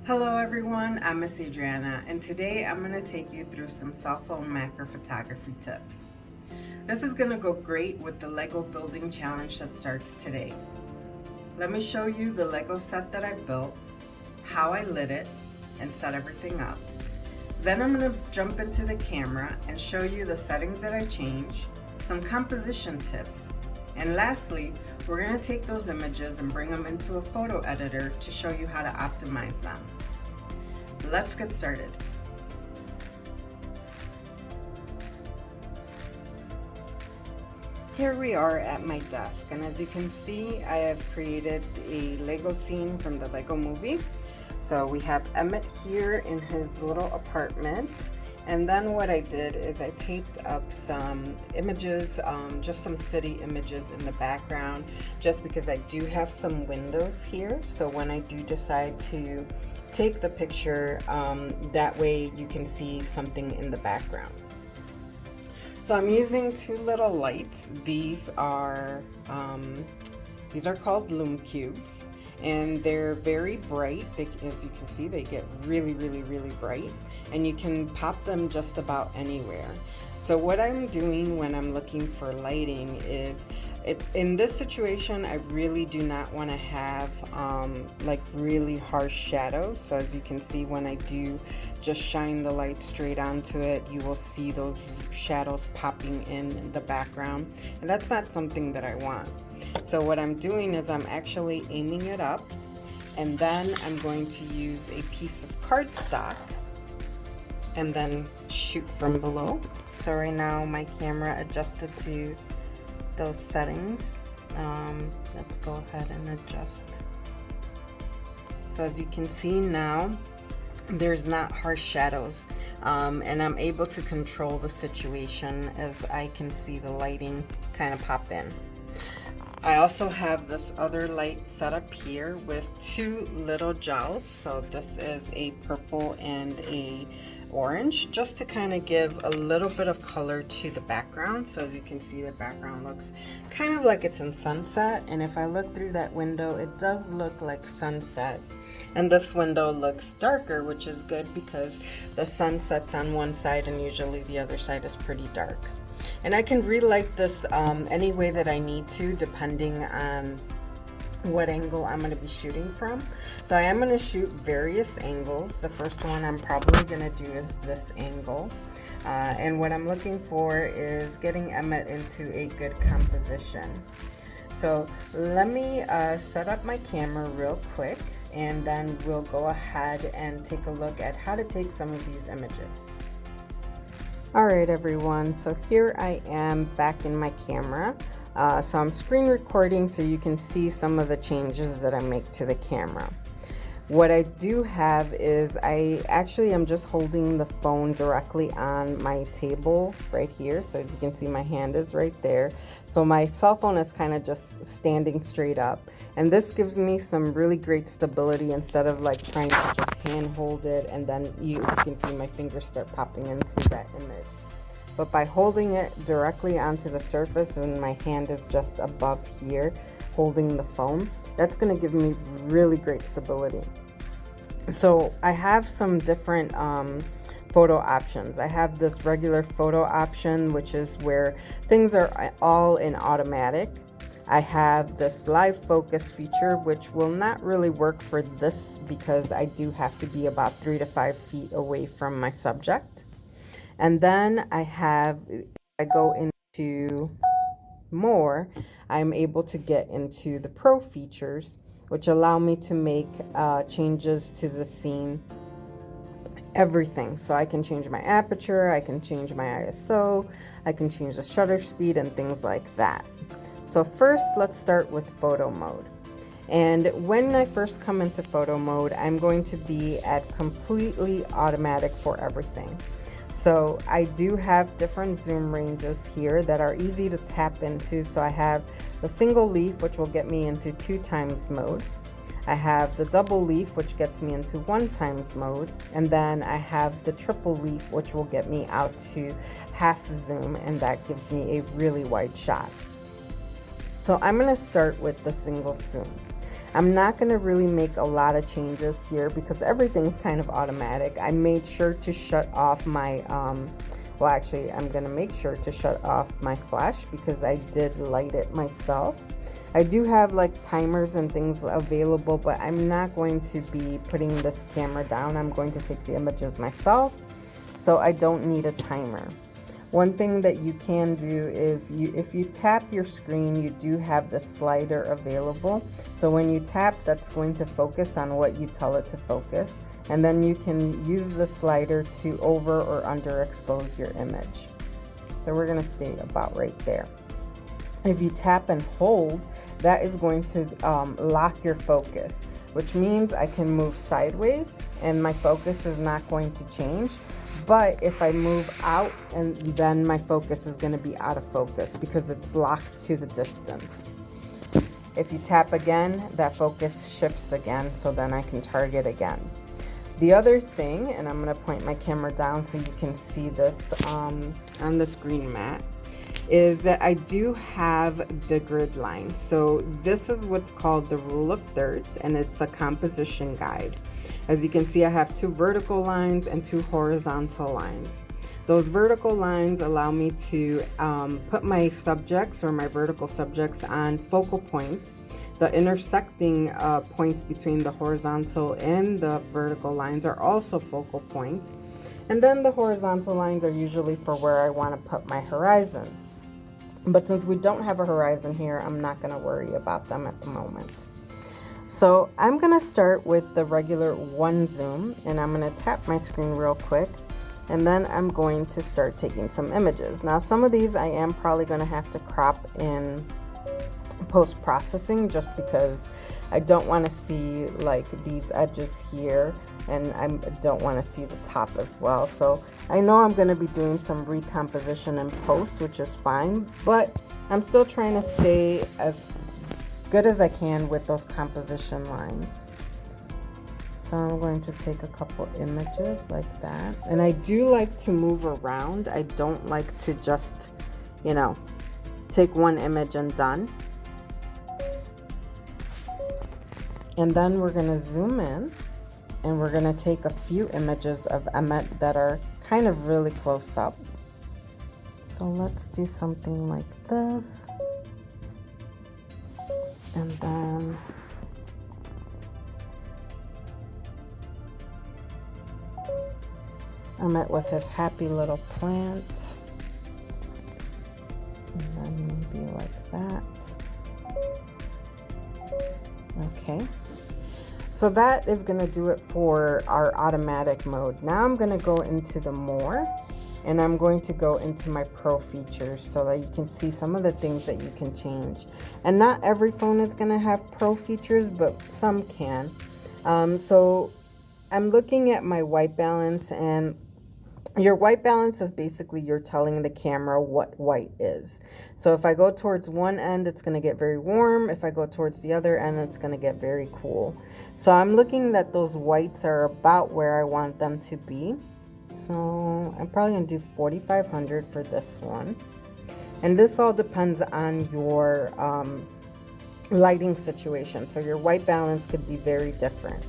Hello everyone, I'm Miss Adriana, and today I'm going to take you through some cell phone macro photography tips. This is going to go great with the Lego building challenge that starts today. Let me show you the Lego set that I built, how I lit it, and set everything up. Then I'm going to jump into the camera and show you the settings that I changed, some composition tips, and lastly, we're going to take those images and bring them into a photo editor to show you how to optimize them. Let's get started. Here we are at my desk, and as you can see, I have created a Lego scene from the Lego movie. So we have Emmett here in his little apartment. And then what I did is I taped up some images, just some city images in the background, just because I do have some windows here. So when I do decide to take the picture, that way you can see something in the background. So I'm using two little lights. These are called lume cubes. And they're very bright. As you can see, they get really bright, and you can pop them just about anywhere. So what I'm doing when I'm looking for lighting is, in this situation, I really do not want to have like really harsh shadows. So as you can see, when I do just shine the light straight onto it, you will see those shadows popping in the background, and that's not something that I want. So what I'm doing is I'm actually aiming it up, and then I'm going to use a piece of cardstock and then shoot from below. So right now my camera adjusted to those settings. Let's go ahead and adjust. So as you can see now, there's not harsh shadows, and I'm able to control the situation as I can see the lighting kind of pop in. I also have this other light set up here with two little gels. So this is a purple and a orange, just to kind of give a little bit of color to the background. So as you can see, the background looks kind of like it's in sunset, and if I look through that window, it does look like sunset. And this window looks darker, which is good because the sun sets on one side and usually the other side is pretty dark. And I can relight this any way that I need to, depending on what angle I'm going to be shooting from. So I am going to shoot various angles. The first one I'm probably going to do is this angle. And what I'm looking for is getting Emmett into a good composition. So let me set up my camera real quick, and then we'll go ahead and take a look at how to take some of these images. Alright everyone, so here I am back in my camera. So I'm screen recording so you can see some of the changes that I make to the camera. What I do have is I actually am just holding the phone directly on my table right here. So as you can see, my hand is right there. So my cell phone is kind of just standing straight up. And this gives me some really great stability instead of like trying to just hand hold it, and then you can see my fingers start popping into that image. But by holding it directly onto the surface and my hand is just above here holding the phone, that's going to give me really great stability. So I have some different photo options. I have this regular photo option, which is where things are all in automatic. I have this live focus feature, which will not really work for this because I do have to be about 3 to 5 feet away from my subject. And then I go into more, I'm able to get into the pro features, which allow me to make changes to the scene, everything. So I can change my aperture, I can change my ISO, I can change the shutter speed and things like that. So first, let's start with photo mode. And when I first come into photo mode, I'm going to be at completely automatic for everything. So I do have different zoom ranges here that are easy to tap into. So I have the single leaf, which will get me into 2x mode. I have the double leaf, which gets me into 1x mode. And then I have the triple leaf, which will get me out to half zoom, and that gives me a really wide shot. So I'm going to start with the single zoom. I'm not going to really make a lot of changes here because everything's kind of automatic. I made sure to shut off my, well actually I'm going to make sure to shut off my flash because I did light it myself. I do have like timers and things available, but I'm not going to be putting this camera down. I'm going to take the images myself, so I don't need a timer. One thing that you can do is if you tap your screen, you do have the slider available. So when you tap, that's going to focus on what you tell it to focus. And then you can use the slider to over or underexpose your image. So we're gonna stay about right there. If you tap and hold, that is going to lock your focus, which means I can move sideways and my focus is not going to change. But if I move out, and then my focus is going to be out of focus because it's locked to the distance. If you tap again, that focus shifts again, so then I can target again. The other thing, and I'm going to point my camera down so you can see this on the screen mat, is that I do have the grid line. So this is what's called the rule of thirds, and it's a composition guide. As you can see, I have 2 vertical lines and 2 horizontal lines. Those vertical lines allow me to put my subjects or my vertical subjects on focal points. The intersecting points between the horizontal and the vertical lines are also focal points. And then the horizontal lines are usually for where I want to put my horizon. But since we don't have a horizon here, I'm not going to worry about them at the moment. So I'm going to start with the regular 1 zoom, and I'm going to tap my screen real quick, and then I'm going to start taking some images. Now some of these I am probably going to have to crop in post-processing just because I don't want to see like these edges here, and I don't want to see the top as well. So I know I'm going to be doing some recomposition in post, which is fine, but I'm still trying to stay as good as I can with those composition lines. So I'm going to take a couple images like that. And I do like to move around. I don't like to just, you know, take one image and done. And then we're going to zoom in and we're going to take a few images of Emmett that are kind of really close up. So let's do something like this. And then Emmett with his happy little plant. And then maybe like that. Okay. So that is going to do it for our automatic mode. Now I'm going to go into the more, and I'm going to go into my pro features so that you can see some of the things that you can change. And not every phone is going to have pro features, but some can. So I'm looking at my white balance, and your white balance is basically you're telling the camera what white is. So if I go towards one end, it's going to get very warm. If I go towards the other end, it's going to get very cool. So I'm looking that those whites are about where I want them to be. So I'm probably going to do 4500 for this one. And this all depends on your lighting situation. So your white balance could be very different.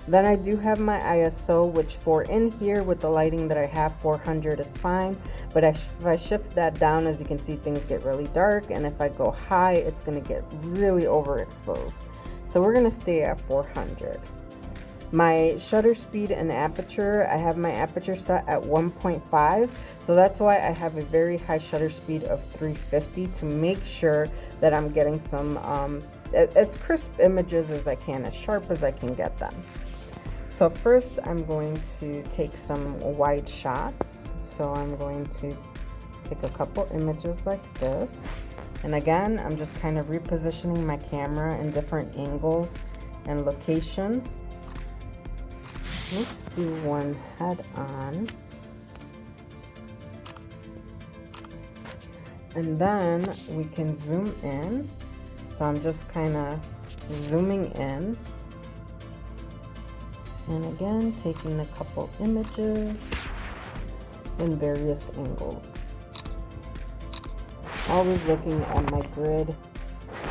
Then I do have my ISO, which for in here with the lighting that I have, 400 is fine. But if I shift that down, as you can see, things get really dark. And if I go high, it's going to get really overexposed. So we're going to stay at 400. My shutter speed and aperture, I have my aperture set at 1.5. So that's why I have a very high shutter speed of 350 to make sure that I'm getting some as crisp images as I can, as sharp as I can get them. So first I'm going to take some wide shots. So I'm going to take a couple images like this. And again, I'm just kind of repositioning my camera in different angles and locations. Let's do one head on. And then we can zoom in. So I'm just kind of zooming in. And again, taking a couple images in various angles. Always looking at my grid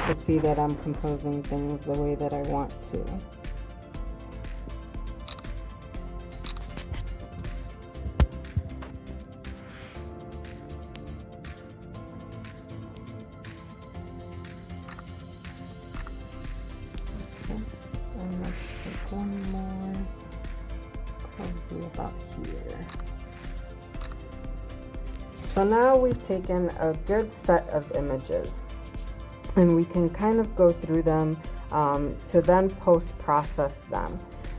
to see that I'm composing things the way that I want to. And let's take one more, probably about here. So now we've taken a good set of images, and we can kind of go through them to then post-process them.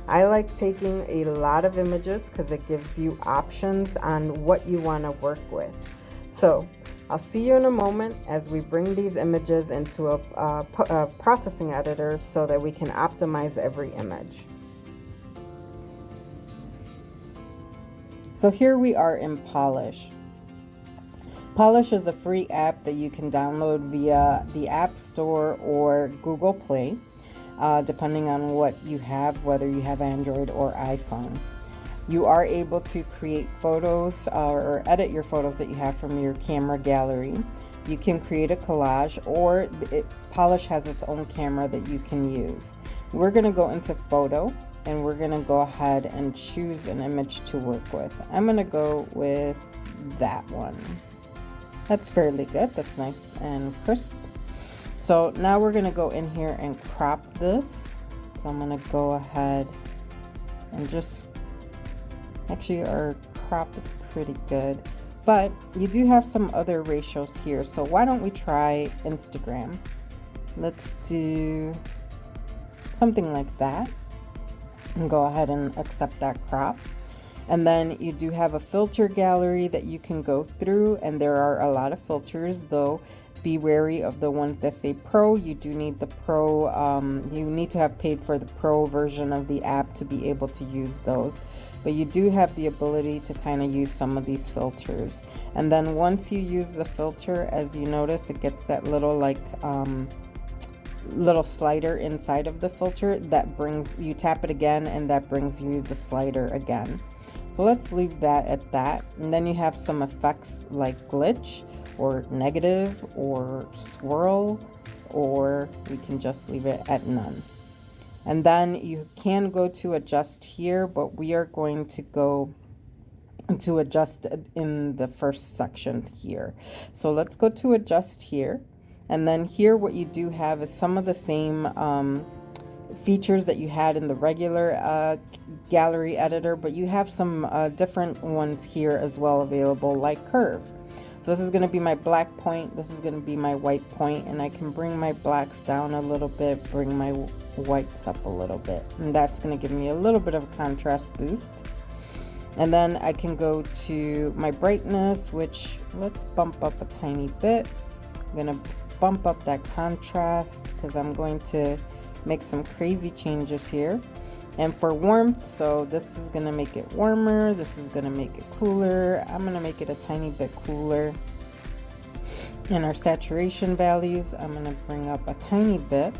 I like taking a lot of images because it gives you options on what you want to work with. So I'll see you in a moment as we bring these images into a processing editor so that we can optimize every image. So here we are in Polish. Polish is a free app that you can download via the App Store or Google Play, depending on what you have, whether you have Android or iPhone. You are able to create photos or edit your photos that you have from your camera gallery. You can create a collage, or Polish has its own camera that you can use. We're going to go into photo, and we're going to go ahead and choose an image to work with. I'm going to go with that one. That's fairly good. That's nice and crisp. So now we're going to go in here and crop this. So I'm going to go ahead and just, actually our crop is pretty good, but you do have some other ratios here. So why don't we try Instagram? Let's do something like that and go ahead and accept that crop. And then you do have a filter gallery that you can go through, and there are a lot of filters, though be wary of the ones that say pro. You do need the pro, you need to have paid for the pro version of the app to be able to use those. But you do have the ability to kind of use some of these filters. And then once you use the filter, as you notice, it gets that little like little slider inside of the filter that brings, you tap it again and that brings you the slider again. So let's leave that at that. And then you have some effects like glitch or negative or swirl, or we can just leave it at none. And then you can go to adjust here, but we are going to go to adjust in the first section here. So let's go to adjust here. And then here what you do have is some of the same features that you had in the regular gallery editor, but you have some different ones here as well available, like curve. So this is going to be my black point, this is going to be my white point, and I can bring my blacks down a little bit, bring my whites up a little bit, and that's going to give me a little bit of a contrast boost. And then I can go to my brightness, which let's bump up a tiny bit. I'm going to bump up that contrast because I'm going to make some crazy changes here. And for warmth, so this is going to make it warmer, this is going to make it cooler, I'm going to make it a tiny bit cooler. And our saturation values, I'm going to bring up a tiny bit.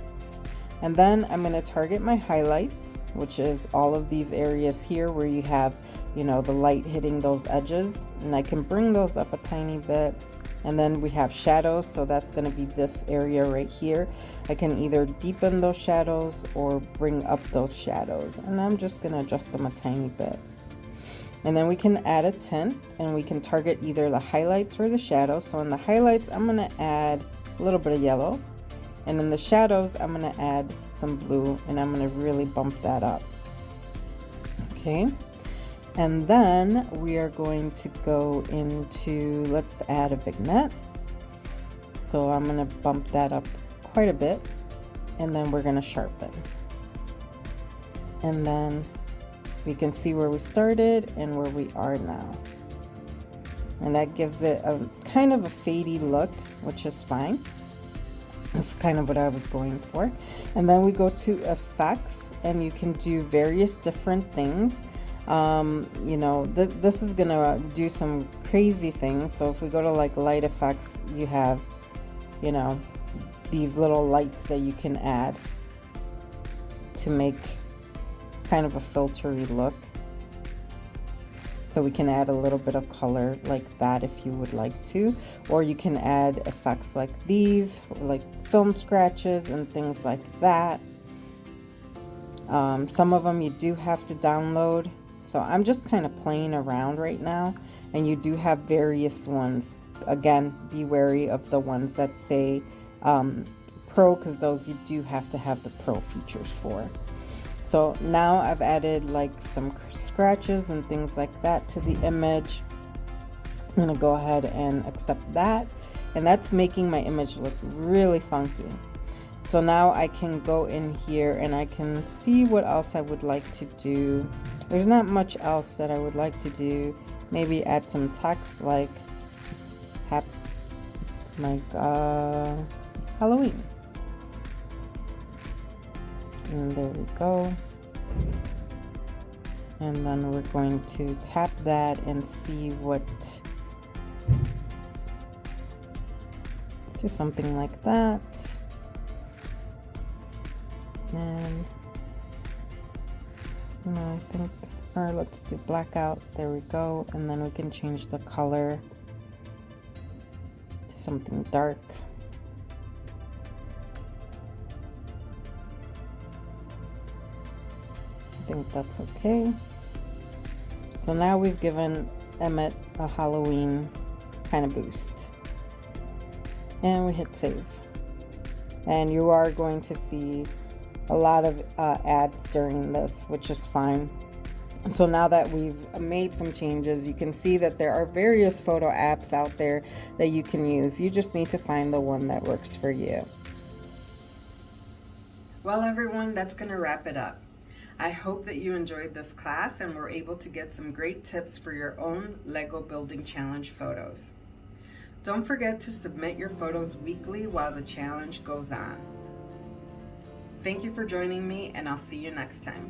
And then I'm going to target my highlights, which is all of these areas here where you have, you know, the light hitting those edges, and I can bring those up a tiny bit. And then we have shadows, so that's going to be this area right here. I can either deepen those shadows or bring up those shadows, and I'm just going to adjust them a tiny bit. And then we can add a tint, and we can target either the highlights or the shadows. So in the highlights, I'm going to add a little bit of yellow, and in the shadows, I'm going to add some blue, and I'm going to really bump that up. Okay. And then we are going to go into, let's add a vignette. So I'm going to bump that up quite a bit, and then we're going to sharpen. And then we can see where we started and where we are now. And that gives it a kind of a fadey look, which is fine. That's kind of what I was going for. And then we go to effects, and you can do various different things. You know, this is gonna do some crazy things. So if we go to like light effects, you have, you know, these little lights that you can add to make kind of a filtery look. So we can add a little bit of color like that if you would like to, or you can add effects like these, like film scratches and things like that. Some of them you do have to download, so I'm just kind of playing around right now, and you do have various ones. Again, be wary of the ones that say Pro, because those you do have to have the Pro features for. So now I've added like some scratches and things like that to the image. I'm gonna go ahead and accept that, and that's making my image look really funky. So now I can go in here and I can see what else I would like to do. There's not much else that I would like to do. Maybe add some text like Halloween. And there we go. And then we're going to tap that and see what, let's do something like that. And I think, or let's do blackout. There we go. And then we can change the color to something dark. I think that's okay. So now we've given Emmett a Halloween kind of boost. And we hit save. And you are going to see a lot of ads during this, which is fine. So now that we've made some changes, you can see that there are various photo apps out there that you can use. You just need to find the one that works for you. Well, everyone, that's going to wrap it up. I hope that you enjoyed this class and were able to get some great tips for your own Lego Building Challenge photos. Don't forget to submit your photos weekly while the challenge goes on. Thank you for joining me, and I'll see you next time.